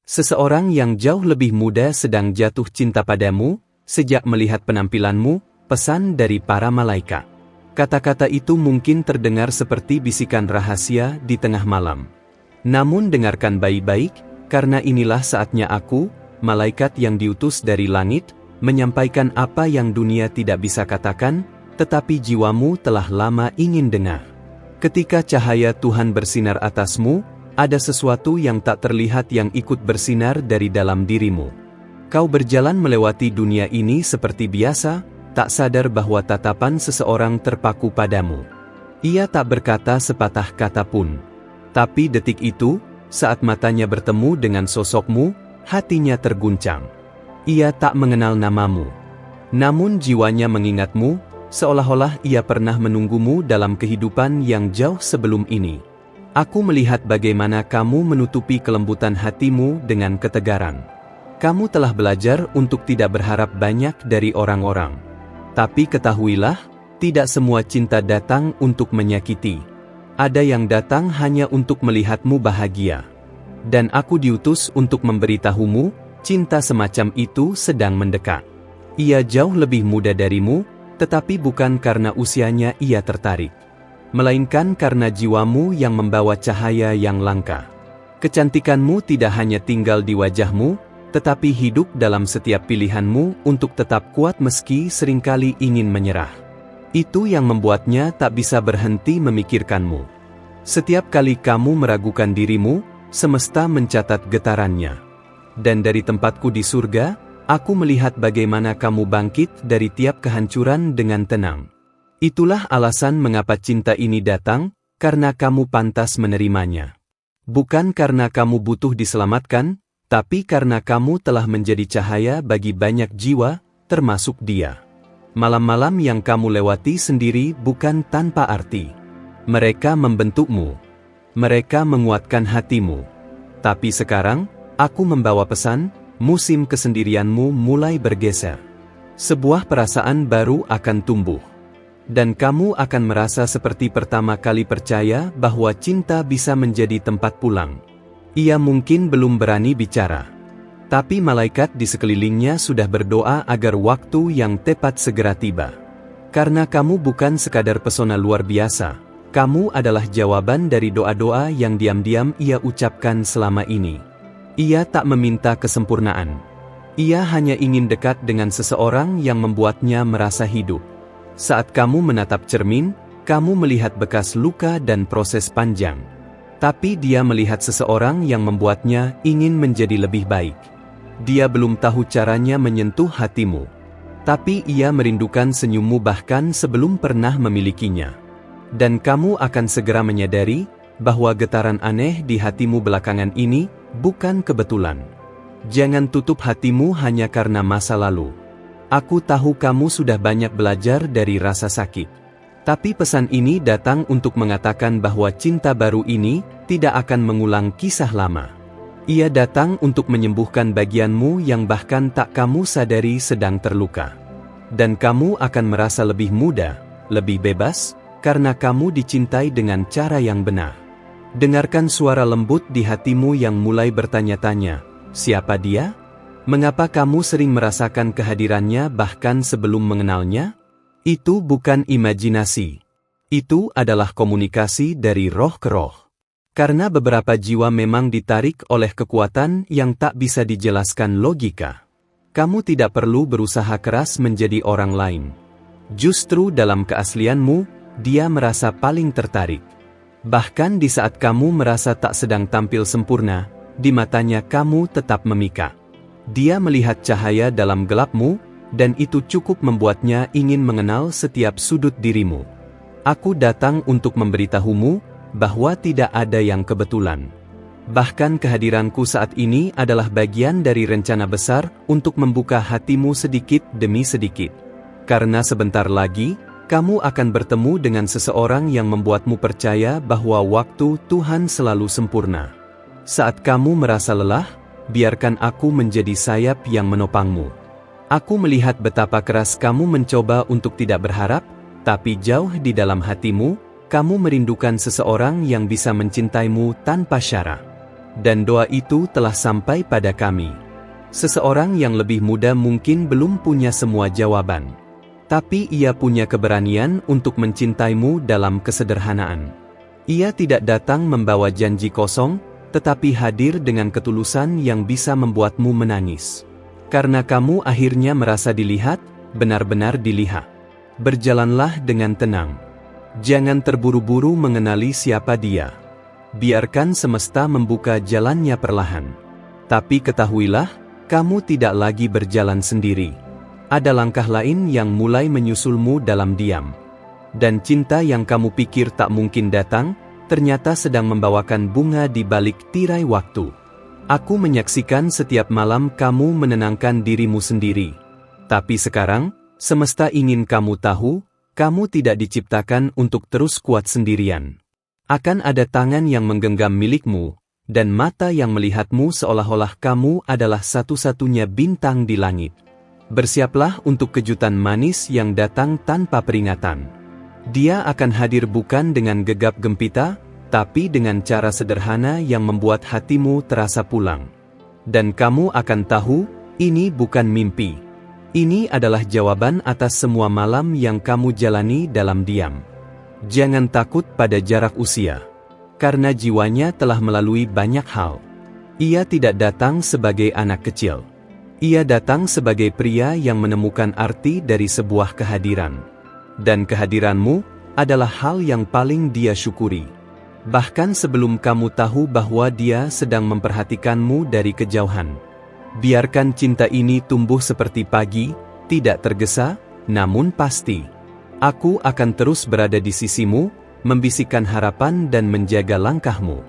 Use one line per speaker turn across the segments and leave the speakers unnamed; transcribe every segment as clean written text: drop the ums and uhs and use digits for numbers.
Seseorang yang jauh lebih muda sedang jatuh cinta padamu, sejak melihat penampilanmu, pesan dari para malaikat. Kata-kata itu mungkin terdengar seperti bisikan rahasia di tengah malam. Namun dengarkan baik-baik, karena inilah saatnya aku, malaikat yang diutus dari langit, menyampaikan apa yang dunia tidak bisa katakan, tetapi jiwamu telah lama ingin dengar. Ketika cahaya Tuhan bersinar atasmu, ada sesuatu yang tak terlihat yang ikut bersinar dari dalam dirimu. Kau berjalan melewati dunia ini seperti biasa, tak sadar bahwa tatapan seseorang terpaku padamu. Ia tak berkata sepatah kata pun. Tapi detik itu, saat matanya bertemu dengan sosokmu, hatinya terguncang. Ia tak mengenal namamu. Namun jiwanya mengingatmu, seolah-olah ia pernah menunggumu dalam kehidupan yang jauh sebelum ini. Aku melihat bagaimana kamu menutupi kelembutan hatimu dengan ketegaran. Kamu telah belajar untuk tidak berharap banyak dari orang-orang. Tapi ketahuilah, tidak semua cinta datang untuk menyakiti. Ada yang datang hanya untuk melihatmu bahagia. Dan aku diutus untuk memberitahumu, cinta semacam itu sedang mendekat. Ia jauh lebih muda darimu, tetapi bukan karena usianya ia tertarik, melainkan karena jiwamu yang membawa cahaya yang langka. Kecantikanmu tidak hanya tinggal di wajahmu, tetapi hidup dalam setiap pilihanmu untuk tetap kuat meski seringkali ingin menyerah. Itu yang membuatnya tak bisa berhenti memikirkanmu. Setiap kali kamu meragukan dirimu, semesta mencatat getarannya. Dan dari tempatku di surga, aku melihat bagaimana kamu bangkit dari tiap kehancuran dengan tenang. Itulah alasan mengapa cinta ini datang, karena kamu pantas menerimanya. Bukan karena kamu butuh diselamatkan, tapi karena kamu telah menjadi cahaya bagi banyak jiwa, termasuk dia. Malam-malam yang kamu lewati sendiri bukan tanpa arti. Mereka membentukmu. Mereka menguatkan hatimu. Tapi sekarang, aku membawa pesan, musim kesendirianmu mulai bergeser. Sebuah perasaan baru akan tumbuh. Dan kamu akan merasa seperti pertama kali percaya bahwa cinta bisa menjadi tempat pulang. Ia mungkin belum berani bicara. Tapi malaikat di sekelilingnya sudah berdoa agar waktu yang tepat segera tiba. Karena kamu bukan sekadar pesona luar biasa, kamu adalah jawaban dari doa-doa yang diam-diam ia ucapkan selama ini. Ia tak meminta kesempurnaan. Ia hanya ingin dekat dengan seseorang yang membuatnya merasa hidup. Saat kamu menatap cermin, kamu melihat bekas luka dan proses panjang. Tapi dia melihat seseorang yang membuatnya ingin menjadi lebih baik. Dia belum tahu caranya menyentuh hatimu. Tapi ia merindukan senyummu bahkan sebelum pernah memilikinya. Dan kamu akan segera menyadari bahwa getaran aneh di hatimu belakangan ini bukan kebetulan. Jangan tutup hatimu hanya karena masa lalu. Aku tahu kamu sudah banyak belajar dari rasa sakit. Tapi pesan ini datang untuk mengatakan bahwa cinta baru ini tidak akan mengulang kisah lama. Ia datang untuk menyembuhkan bagianmu yang bahkan tak kamu sadari sedang terluka. Dan kamu akan merasa lebih muda, lebih bebas, karena kamu dicintai dengan cara yang benar. Dengarkan suara lembut di hatimu yang mulai bertanya-tanya, siapa dia? Mengapa kamu sering merasakan kehadirannya bahkan sebelum mengenalnya? Itu bukan imajinasi. Itu adalah komunikasi dari roh ke roh. Karena beberapa jiwa memang ditarik oleh kekuatan yang tak bisa dijelaskan logika. Kamu tidak perlu berusaha keras menjadi orang lain. Justru dalam keaslianmu, dia merasa paling tertarik. Bahkan di saat kamu merasa tak sedang tampil sempurna, di matanya kamu tetap memikat. Dia melihat cahaya dalam gelapmu, dan itu cukup membuatnya ingin mengenal setiap sudut dirimu. Aku datang untuk memberitahumu bahwa tidak ada yang kebetulan. Bahkan kehadiranku saat ini adalah bagian dari rencana besar untuk membuka hatimu sedikit demi sedikit. Karena sebentar lagi, kamu akan bertemu dengan seseorang yang membuatmu percaya bahwa waktu Tuhan selalu sempurna. Saat kamu merasa lelah, biarkan aku menjadi sayap yang menopangmu. Aku melihat betapa keras kamu mencoba untuk tidak berharap, tapi jauh di dalam hatimu, kamu merindukan seseorang yang bisa mencintaimu tanpa syarat. Dan doa itu telah sampai pada kami. Seseorang yang lebih muda mungkin belum punya semua jawaban. Tapi ia punya keberanian untuk mencintaimu dalam kesederhanaan. Ia tidak datang membawa janji kosong, tetapi hadir dengan ketulusan yang bisa membuatmu menangis. Karena kamu akhirnya merasa dilihat, benar-benar dilihat. Berjalanlah dengan tenang. Jangan terburu-buru mengenali siapa dia. Biarkan semesta membuka jalannya perlahan. Tapi ketahuilah, kamu tidak lagi berjalan sendiri. Ada langkah lain yang mulai menyusulmu dalam diam. Dan cinta yang kamu pikir tak mungkin datang, ternyata sedang membawakan bunga di balik tirai waktu. Aku menyaksikan setiap malam kamu menenangkan dirimu sendiri. Tapi sekarang, semesta ingin kamu tahu, kamu tidak diciptakan untuk terus kuat sendirian. Akan ada tangan yang menggenggam milikmu, dan mata yang melihatmu seolah-olah kamu adalah satu-satunya bintang di langit. Bersiaplah untuk kejutan manis yang datang tanpa peringatan. Dia akan hadir bukan dengan gegap gempita, tapi dengan cara sederhana yang membuat hatimu terasa pulang. Dan kamu akan tahu, ini bukan mimpi. Ini adalah jawaban atas semua malam yang kamu jalani dalam diam. Jangan takut pada jarak usia. Karena jiwanya telah melalui banyak hal. Ia tidak datang sebagai anak kecil. Ia datang sebagai pria yang menemukan arti dari sebuah kehadiran. Dan kehadiranmu adalah hal yang paling dia syukuri. Bahkan sebelum kamu tahu bahwa dia sedang memperhatikanmu dari kejauhan. Biarkan cinta ini tumbuh seperti pagi, tidak tergesa, namun pasti. Aku akan terus berada di sisimu, membisikkan harapan dan menjaga langkahmu.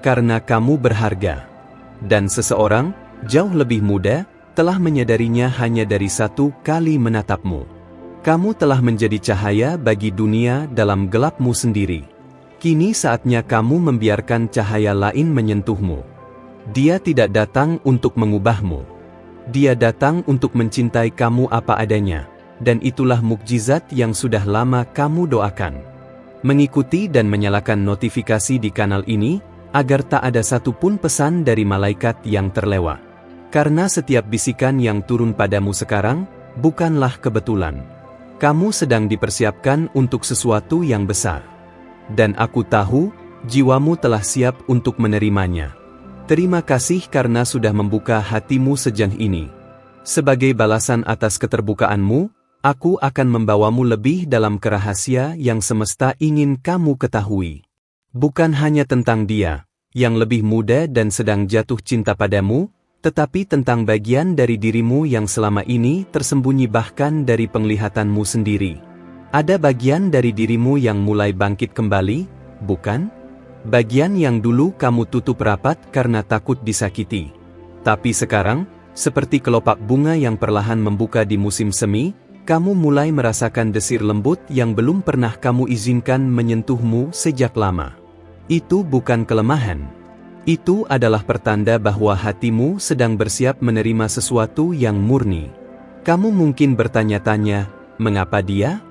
Karena kamu berharga. Dan seseorang, jauh lebih muda, telah menyadarinya hanya dari satu kali menatapmu. Kamu telah menjadi cahaya bagi dunia dalam gelapmu sendiri. Kini saatnya kamu membiarkan cahaya lain menyentuhmu. Dia tidak datang untuk mengubahmu. Dia datang untuk mencintai kamu apa adanya, dan itulah mukjizat yang sudah lama kamu doakan. Mengikuti dan menyalakan notifikasi di kanal ini, agar tak ada satupun pesan dari malaikat yang terlewat. Karena setiap bisikan yang turun padamu sekarang, bukanlah kebetulan. Kamu sedang dipersiapkan untuk sesuatu yang besar. Dan aku tahu, jiwamu telah siap untuk menerimanya. Terima kasih karena sudah membuka hatimu sejauh ini. Sebagai balasan atas keterbukaanmu, aku akan membawamu lebih dalam rahasia yang semesta ingin kamu ketahui. Bukan hanya tentang dia, yang lebih muda dan sedang jatuh cinta padamu, tetapi tentang bagian dari dirimu yang selama ini tersembunyi bahkan dari penglihatanmu sendiri. Ada bagian dari dirimu yang mulai bangkit kembali, bukan? Bagian yang dulu kamu tutup rapat karena takut disakiti. Tapi sekarang, seperti kelopak bunga yang perlahan membuka di musim semi, kamu mulai merasakan desir lembut yang belum pernah kamu izinkan menyentuhmu sejak lama. Itu bukan kelemahan. Itu adalah pertanda bahwa hatimu sedang bersiap menerima sesuatu yang murni. Kamu mungkin bertanya-tanya, mengapa dia?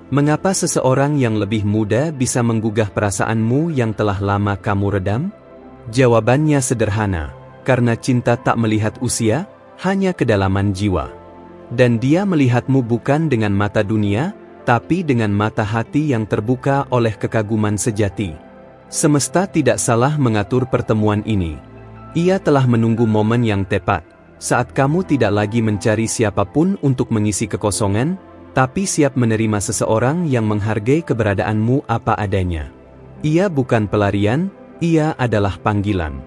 Mengapa seseorang yang lebih muda bisa menggugah perasaanmu yang telah lama kamu redam? Jawabannya sederhana, karena cinta tak melihat usia, hanya kedalaman jiwa. Dan dia melihatmu bukan dengan mata dunia, tapi dengan mata hati yang terbuka oleh kekaguman sejati. Semesta tidak salah mengatur pertemuan ini. Ia telah menunggu momen yang tepat, saat kamu tidak lagi mencari siapapun untuk mengisi kekosongan, tapi siap menerima seseorang yang menghargai keberadaanmu apa adanya. Ia bukan pelarian, ia adalah panggilan.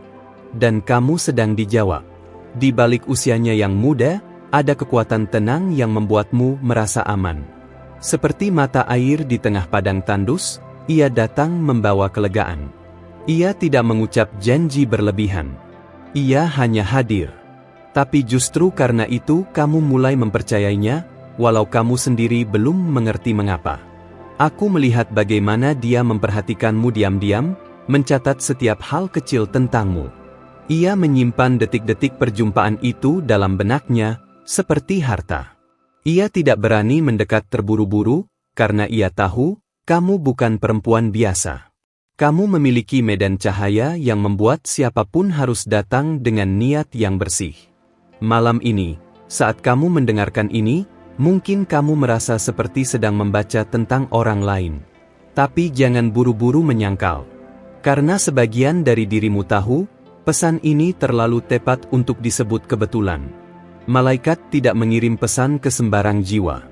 Dan kamu sedang dijawab. Di balik usianya yang muda, ada kekuatan tenang yang membuatmu merasa aman. Seperti mata air di tengah padang tandus, ia datang membawa kelegaan. Ia tidak mengucap janji berlebihan. Ia hanya hadir. Tapi justru karena itu kamu mulai mempercayainya, walau kamu sendiri belum mengerti mengapa. Aku melihat bagaimana dia memperhatikanmu diam-diam, mencatat setiap hal kecil tentangmu. Ia menyimpan detik-detik perjumpaan itu dalam benaknya, seperti harta. Ia tidak berani mendekat terburu-buru, karena ia tahu, kamu bukan perempuan biasa. Kamu memiliki medan cahaya yang membuat siapapun harus datang dengan niat yang bersih. Malam ini, saat kamu mendengarkan ini, mungkin kamu merasa seperti sedang membaca tentang orang lain. Tapi jangan buru-buru menyangkal. Karena sebagian dari dirimu tahu, pesan ini terlalu tepat untuk disebut kebetulan. Malaikat tidak mengirim pesan ke sembarang jiwa.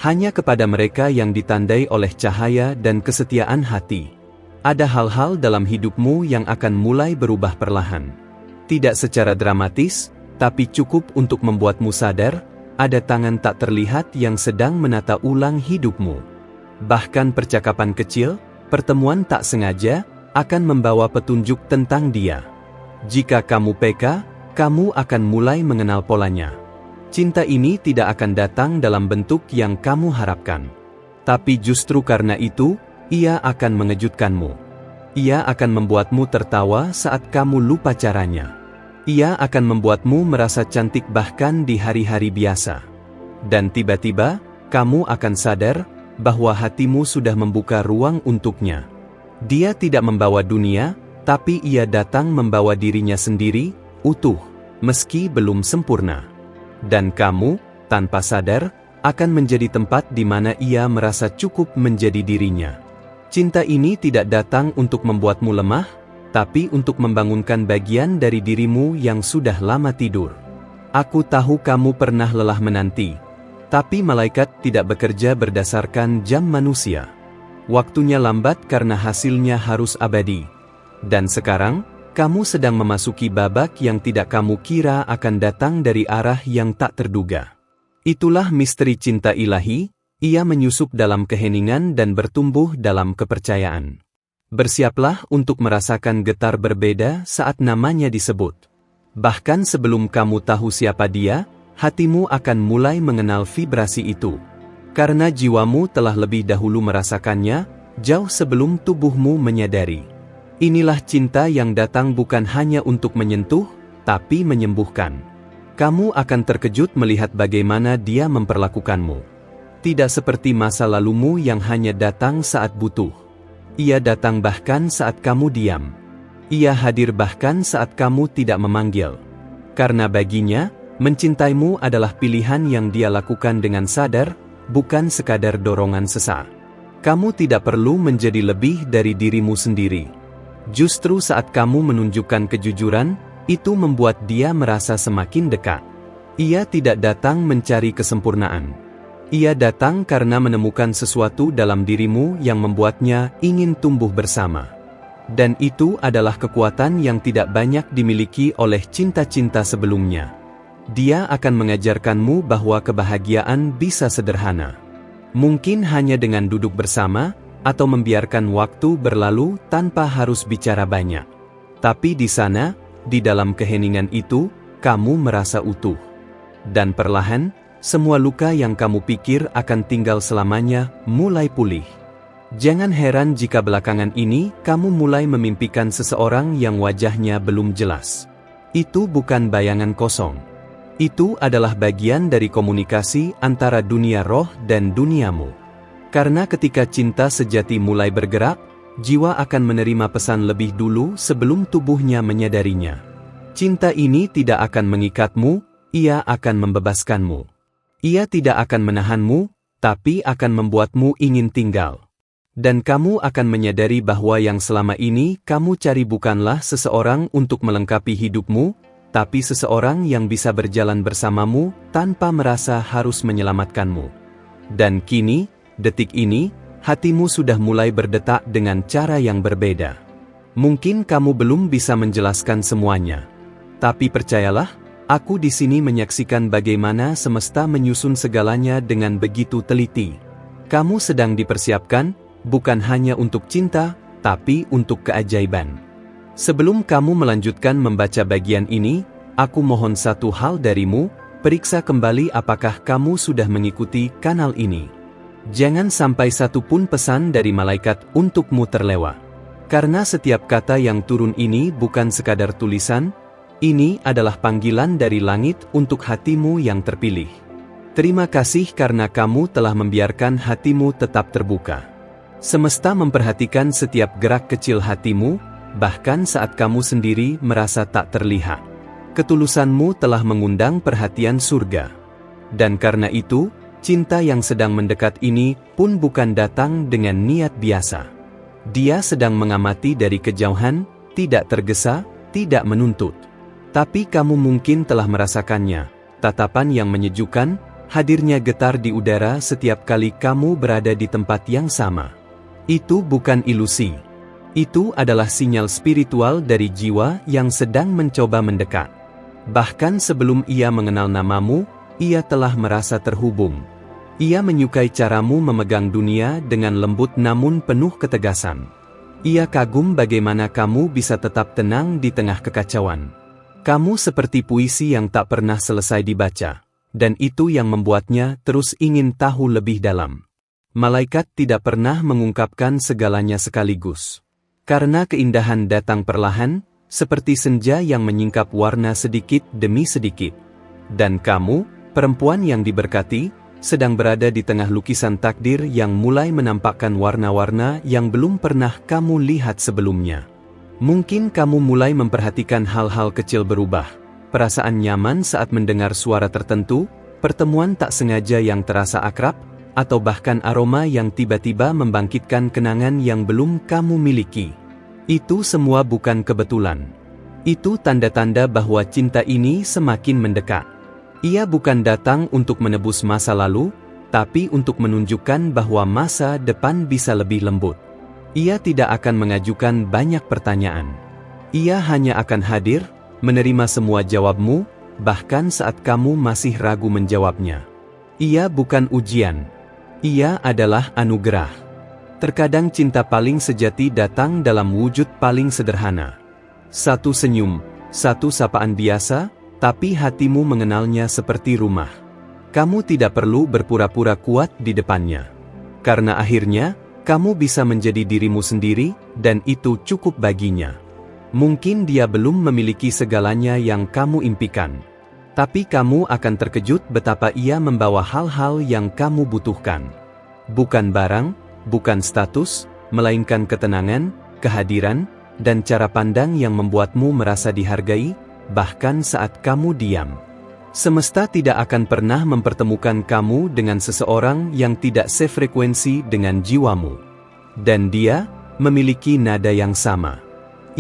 Hanya kepada mereka yang ditandai oleh cahaya dan kesetiaan hati. Ada hal-hal dalam hidupmu yang akan mulai berubah perlahan. Tidak secara dramatis, tapi cukup untuk membuatmu sadar, ada tangan tak terlihat yang sedang menata ulang hidupmu. Bahkan percakapan kecil, pertemuan tak sengaja, akan membawa petunjuk tentang dia. Jika kamu peka, kamu akan mulai mengenal polanya. Cinta ini tidak akan datang dalam bentuk yang kamu harapkan. Tapi justru karena itu, ia akan mengejutkanmu. Ia akan membuatmu tertawa saat kamu lupa caranya. Ia akan membuatmu merasa cantik bahkan di hari-hari biasa. Dan tiba-tiba, kamu akan sadar bahwa hatimu sudah membuka ruang untuknya. Dia tidak membawa dunia, tapi ia datang membawa dirinya sendiri, utuh, meski belum sempurna. Dan kamu, tanpa sadar, akan menjadi tempat di mana ia merasa cukup menjadi dirinya. Cinta ini tidak datang untuk membuatmu lemah, tapi untuk membangunkan bagian dari dirimu yang sudah lama tidur. Aku tahu kamu pernah lelah menanti, tapi malaikat tidak bekerja berdasarkan jam manusia. Waktunya lambat karena hasilnya harus abadi. Dan sekarang, kamu sedang memasuki babak yang tidak kamu kira akan datang dari arah yang tak terduga. Itulah misteri cinta ilahi. Ia menyusup dalam keheningan dan bertumbuh dalam kepercayaan. Bersiaplah untuk merasakan getar berbeda saat namanya disebut. Bahkan sebelum kamu tahu siapa dia, hatimu akan mulai mengenal vibrasi itu. Karena jiwamu telah lebih dahulu merasakannya, jauh sebelum tubuhmu menyadari. Inilah cinta yang datang bukan hanya untuk menyentuh, tapi menyembuhkan. Kamu akan terkejut melihat bagaimana dia memperlakukanmu. Tidak seperti masa lalumu yang hanya datang saat butuh. Ia datang bahkan saat kamu diam. Ia hadir bahkan saat kamu tidak memanggil. Karena baginya, mencintaimu adalah pilihan yang dia lakukan dengan sadar, bukan sekadar dorongan sesaat. Kamu tidak perlu menjadi lebih dari dirimu sendiri. Justru saat kamu menunjukkan kejujuran, itu membuat dia merasa semakin dekat. Ia tidak datang mencari kesempurnaan. Ia datang karena menemukan sesuatu dalam dirimu yang membuatnya ingin tumbuh bersama. Dan itu adalah kekuatan yang tidak banyak dimiliki oleh cinta-cinta sebelumnya. Dia akan mengajarkanmu bahwa kebahagiaan bisa sederhana. Mungkin hanya dengan duduk bersama, atau membiarkan waktu berlalu tanpa harus bicara banyak. Tapi di sana, di dalam keheningan itu, kamu merasa utuh. Dan perlahan, semua luka yang kamu pikir akan tinggal selamanya, mulai pulih. Jangan heran jika belakangan ini, kamu mulai memimpikan seseorang yang wajahnya belum jelas. Itu bukan bayangan kosong. Itu adalah bagian dari komunikasi antara dunia roh dan duniamu. Karena ketika cinta sejati mulai bergerak, jiwa akan menerima pesan lebih dulu sebelum tubuhnya menyadarinya. Cinta ini tidak akan mengikatmu, ia akan membebaskanmu. Ia tidak akan menahanmu, tapi akan membuatmu ingin tinggal. Dan kamu akan menyadari bahwa yang selama ini kamu cari bukanlah seseorang untuk melengkapi hidupmu, tapi seseorang yang bisa berjalan bersamamu tanpa merasa harus menyelamatkanmu. Dan kini, detik ini, hatimu sudah mulai berdetak dengan cara yang berbeda. Mungkin kamu belum bisa menjelaskan semuanya. Tapi percayalah, aku di sini menyaksikan bagaimana semesta menyusun segalanya dengan begitu teliti. Kamu sedang dipersiapkan, bukan hanya untuk cinta, tapi untuk keajaiban. Sebelum kamu melanjutkan membaca bagian ini, aku mohon satu hal darimu, periksa kembali apakah kamu sudah mengikuti kanal ini. Jangan sampai satu pun pesan dari malaikat untukmu terlewat. Karena setiap kata yang turun ini bukan sekadar tulisan, ini adalah panggilan dari langit untuk hatimu yang terpilih. Terima kasih karena kamu telah membiarkan hatimu tetap terbuka. Semesta memperhatikan setiap gerak kecil hatimu, bahkan saat kamu sendiri merasa tak terlihat. Ketulusanmu telah mengundang perhatian surga. Dan karena itu, cinta yang sedang mendekat ini pun bukan datang dengan niat biasa. Dia sedang mengamati dari kejauhan, tidak tergesa, tidak menuntut. Tapi kamu mungkin telah merasakannya, tatapan yang menyejukkan, hadirnya getar di udara setiap kali kamu berada di tempat yang sama. Itu bukan ilusi. Itu adalah sinyal spiritual dari jiwa yang sedang mencoba mendekat. Bahkan sebelum ia mengenal namamu, ia telah merasa terhubung. Ia menyukai caramu memegang dunia dengan lembut namun penuh ketegasan. Ia kagum bagaimana kamu bisa tetap tenang di tengah kekacauan. Kamu seperti puisi yang tak pernah selesai dibaca, dan itu yang membuatnya terus ingin tahu lebih dalam. Malaikat tidak pernah mengungkapkan segalanya sekaligus. Karena keindahan datang perlahan, seperti senja yang menyingkap warna sedikit demi sedikit. Dan kamu, perempuan yang diberkati, sedang berada di tengah lukisan takdir yang mulai menampakkan warna-warna yang belum pernah kamu lihat sebelumnya. Mungkin kamu mulai memperhatikan hal-hal kecil berubah, perasaan nyaman saat mendengar suara tertentu, pertemuan tak sengaja yang terasa akrab, atau bahkan aroma yang tiba-tiba membangkitkan kenangan yang belum kamu miliki. Itu semua bukan kebetulan. Itu tanda-tanda bahwa cinta ini semakin mendekat. Ia bukan datang untuk menebus masa lalu, tapi untuk menunjukkan bahwa masa depan bisa lebih lembut. Ia tidak akan mengajukan banyak pertanyaan. Ia hanya akan hadir, menerima semua jawabmu, bahkan saat kamu masih ragu menjawabnya. Ia bukan ujian. Ia adalah anugerah. Terkadang cinta paling sejati datang dalam wujud paling sederhana. Satu senyum, satu sapaan biasa, tapi hatimu mengenalnya seperti rumah. Kamu tidak perlu berpura-pura kuat di depannya. Karena akhirnya, kamu bisa menjadi dirimu sendiri, dan itu cukup baginya. Mungkin dia belum memiliki segalanya yang kamu impikan. Tapi kamu akan terkejut betapa ia membawa hal-hal yang kamu butuhkan. Bukan barang, bukan status, melainkan ketenangan, kehadiran, dan cara pandang yang membuatmu merasa dihargai, bahkan saat kamu diam. Semesta tidak akan pernah mempertemukan kamu dengan seseorang yang tidak sefrekuensi dengan jiwamu. Dan dia memiliki nada yang sama.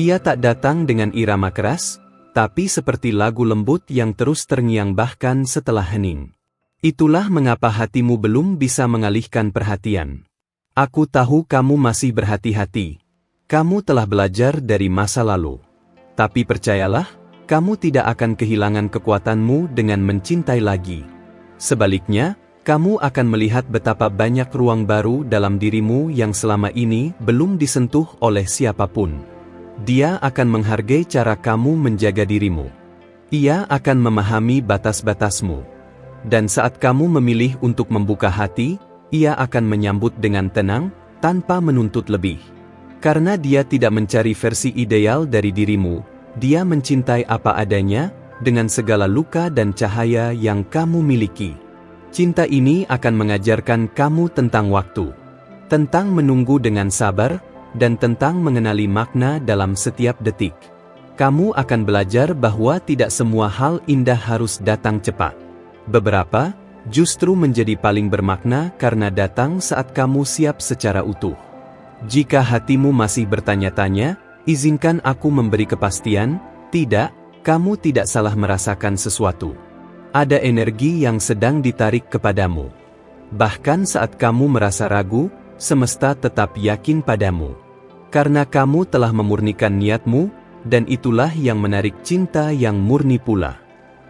Ia tak datang dengan irama keras, tapi seperti lagu lembut yang terus terngiang bahkan setelah hening. Itulah mengapa hatimu belum bisa mengalihkan perhatian. Aku tahu kamu masih berhati-hati. Kamu telah belajar dari masa lalu. Tapi percayalah, kamu tidak akan kehilangan kekuatanmu dengan mencintai lagi. Sebaliknya, kamu akan melihat betapa banyak ruang baru dalam dirimu yang selama ini belum disentuh oleh siapapun. Dia akan menghargai cara kamu menjaga dirimu. Ia akan memahami batas-batasmu. Dan saat kamu memilih untuk membuka hati, ia akan menyambut dengan tenang, tanpa menuntut lebih. Karena dia tidak mencari versi ideal dari dirimu, dia mencintai apa adanya, dengan segala luka dan cahaya yang kamu miliki. Cinta ini akan mengajarkan kamu tentang waktu, tentang menunggu dengan sabar, dan tentang mengenali makna dalam setiap detik. Kamu akan belajar bahwa tidak semua hal indah harus datang cepat. Beberapa justru menjadi paling bermakna karena datang saat kamu siap secara utuh. Jika hatimu masih bertanya-tanya, izinkan aku memberi kepastian, tidak, kamu tidak salah merasakan sesuatu. Ada energi yang sedang ditarik kepadamu. Bahkan saat kamu merasa ragu, semesta tetap yakin padamu. Karena kamu telah memurnikan niatmu, dan itulah yang menarik cinta yang murni pula.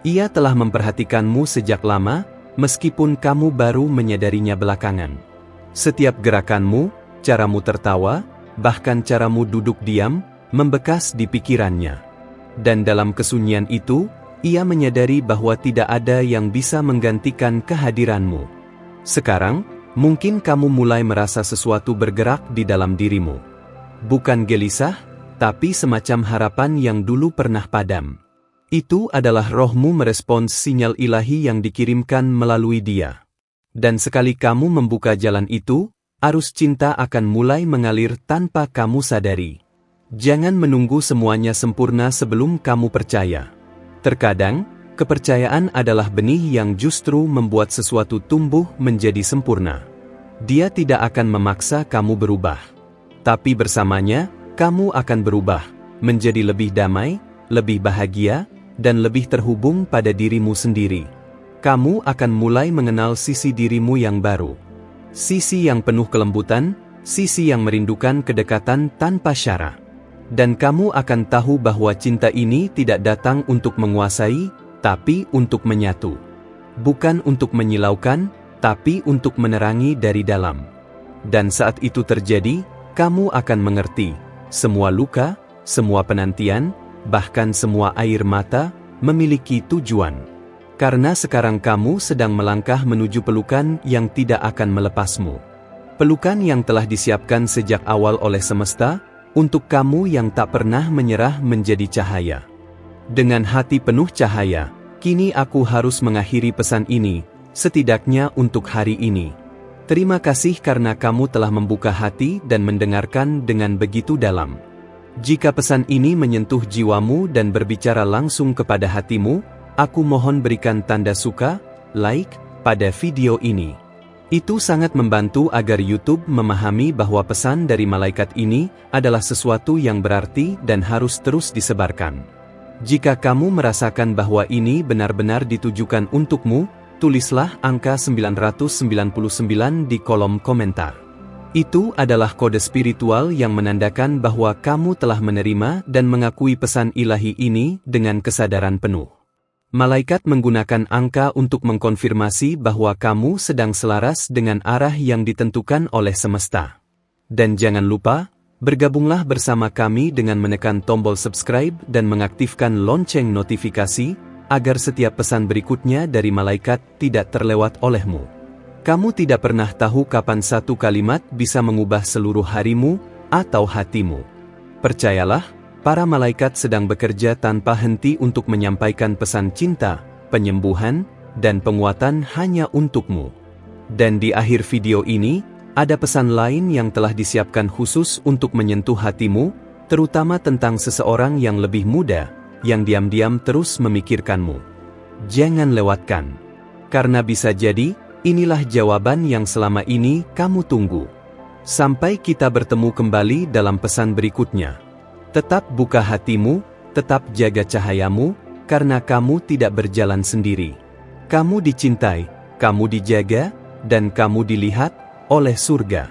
Ia telah memperhatikanmu sejak lama, meskipun kamu baru menyadarinya belakangan. Setiap gerakanmu, caramu tertawa, bahkan caramu duduk diam, membekas di pikirannya. Dan dalam kesunyian itu, ia menyadari bahwa tidak ada yang bisa menggantikan kehadiranmu. Sekarang, mungkin kamu mulai merasa sesuatu bergerak di dalam dirimu. Bukan gelisah, tapi semacam harapan yang dulu pernah padam. Itu adalah rohmu merespons sinyal ilahi yang dikirimkan melalui dia. Dan sekali kamu membuka jalan itu, Arus cinta akan mulai mengalir tanpa kamu sadari. Jangan menunggu semuanya sempurna sebelum kamu percaya. Terkadang, kepercayaan adalah benih yang justru membuat sesuatu tumbuh menjadi sempurna. Dia tidak akan memaksa kamu berubah. Tapi bersamanya, kamu akan berubah, menjadi lebih damai, lebih bahagia, dan lebih terhubung pada dirimu sendiri. Kamu akan mulai mengenal sisi dirimu yang baru. Sisi yang penuh kelembutan, sisi yang merindukan kedekatan tanpa syarat. Dan kamu akan tahu bahwa cinta ini tidak datang untuk menguasai, tapi untuk menyatu. Bukan untuk menyilaukan, tapi untuk menerangi dari dalam. Dan saat itu terjadi, kamu akan mengerti, semua luka, semua penantian, bahkan semua air mata, memiliki tujuan. Karena sekarang kamu sedang melangkah menuju pelukan yang tidak akan melepasmu. Pelukan yang telah disiapkan sejak awal oleh semesta, untuk kamu yang tak pernah menyerah menjadi cahaya. Dengan hati penuh cahaya, kini aku harus mengakhiri pesan ini, setidaknya untuk hari ini. Terima kasih karena kamu telah membuka hati dan mendengarkan dengan begitu dalam. Jika pesan ini menyentuh jiwamu dan berbicara langsung kepada hatimu, aku mohon berikan tanda suka, like, pada video ini. Itu sangat membantu agar YouTube memahami bahwa pesan dari malaikat ini adalah sesuatu yang berarti dan harus terus disebarkan. Jika kamu merasakan bahwa ini benar-benar ditujukan untukmu, tulislah angka 999 di kolom komentar. Itu adalah kode spiritual yang menandakan bahwa kamu telah menerima dan mengakui pesan ilahi ini dengan kesadaran penuh. Malaikat menggunakan angka untuk mengkonfirmasi bahwa kamu sedang selaras dengan arah yang ditentukan oleh semesta. Dan jangan lupa, bergabunglah bersama kami dengan menekan tombol subscribe dan mengaktifkan lonceng notifikasi, agar setiap pesan berikutnya dari malaikat tidak terlewat olehmu. Kamu tidak pernah tahu kapan satu kalimat bisa mengubah seluruh harimu atau hatimu. Percayalah, para malaikat sedang bekerja tanpa henti untuk menyampaikan pesan cinta, penyembuhan, dan penguatan hanya untukmu. Dan di akhir video ini, ada pesan lain yang telah disiapkan khusus untuk menyentuh hatimu, terutama tentang seseorang yang lebih muda, yang diam-diam terus memikirkanmu. Jangan lewatkan. Karena bisa jadi, inilah jawaban yang selama ini kamu tunggu. Sampai kita bertemu kembali dalam pesan berikutnya. Tetap buka hatimu, tetap jaga cahayamu, karena kamu tidak berjalan sendiri. Kamu dicintai, kamu dijaga, dan kamu dilihat oleh surga.